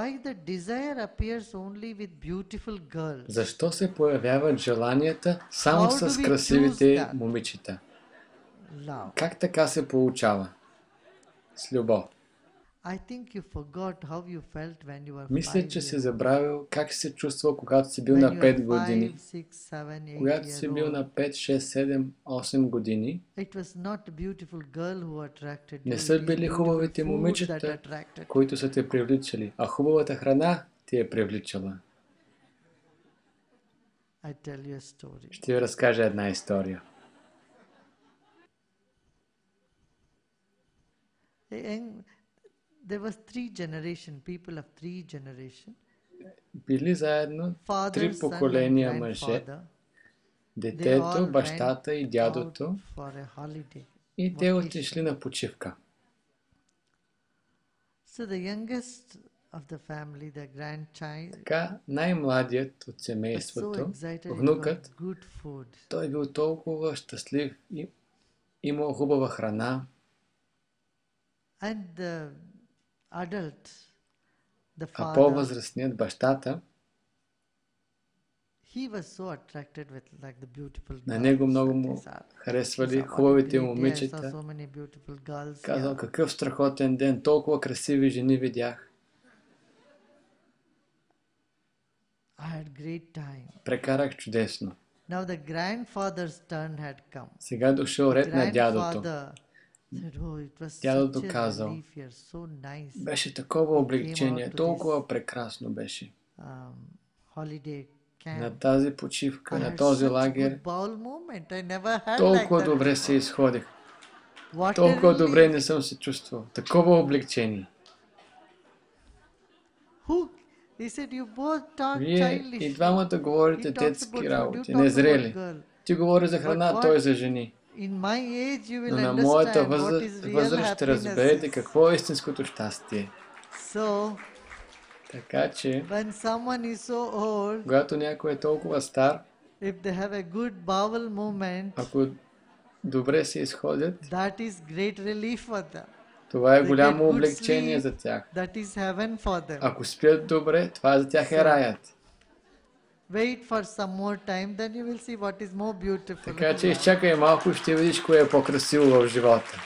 Why the desire appears only with beautiful girls? Защо се появяват желанията само How do с we choose красивите that? момичета? Love. Как така се получава? С любов. I think you forgot how you felt when you were Мисля, 5 че си years забравил как си се чувствал, когато си бил When на you 5 are години. 5, 6, 7, 8 Когато си бил year на old, 5, 6, 7, 8 години, it was not a beautiful girl who attracted не you. са It is били beautiful хубавите food that момичета, attracted. които са те привличали, а хубавата храна ти е привличала. I tell you a story. Ще ви разкажа една история. There was 3 generation, people of 3 generation. Били заедно Father, 3 son and поколения мъже, grandfather. They детето, all бащата went и out дядото, for a holiday. и те vacation. отишли на почивка. So the youngest of the family, the grandchild, Така, най-младият от was so семейството, excited. It внукът, was good food. той бил толкова щастлив и имал хубава храна. And the adult, the А father, по-възрастният, бащата, he was so attracted with like the beautiful на girls. него много that му they saw. харесвали He saw what a хубавите great day, I saw момичета. so many beautiful girls Казал, here. какъв страхотен ден, толкова красиви жени видях. I had great time. Прекарах чудесно. Now the grandfather's turn had come. Сега дошъл ред на дядото. Grandfather said, "Oh, it was Дядото such a казал, relief here, so nice. беше такова облегчение, Came out to толкова прекрасно беше. Holiday camp. На тази почивка, I на had този such лагер, good bowel movement. I never had толкова like that добре before. се изходих. What a Толкова добре relief. не съм се чувствал. Такова облегчение. Who? He said, you both talk Вие и childish. двамата говорите He talks детски about food, you работи, talk незрели. about girl. Ти говори за храна, But той what- за жени. In my age, you will Но на моята understand what is real възраст ще разберете happiness. какво е истинското щастие. So, Така че, when someone is so old, когато някой е толкова стар, if they have a good bowel movement, ако добре се изходят, that is great relief for them. това е They голямо get good облегчение sleep. за тях. That is heaven for them. Ако спят добре, това за тях е раят. Wait for some more time, then you will see what is more beautiful. Така че изчакай малко и ще видиш кое е по-красиво в живота.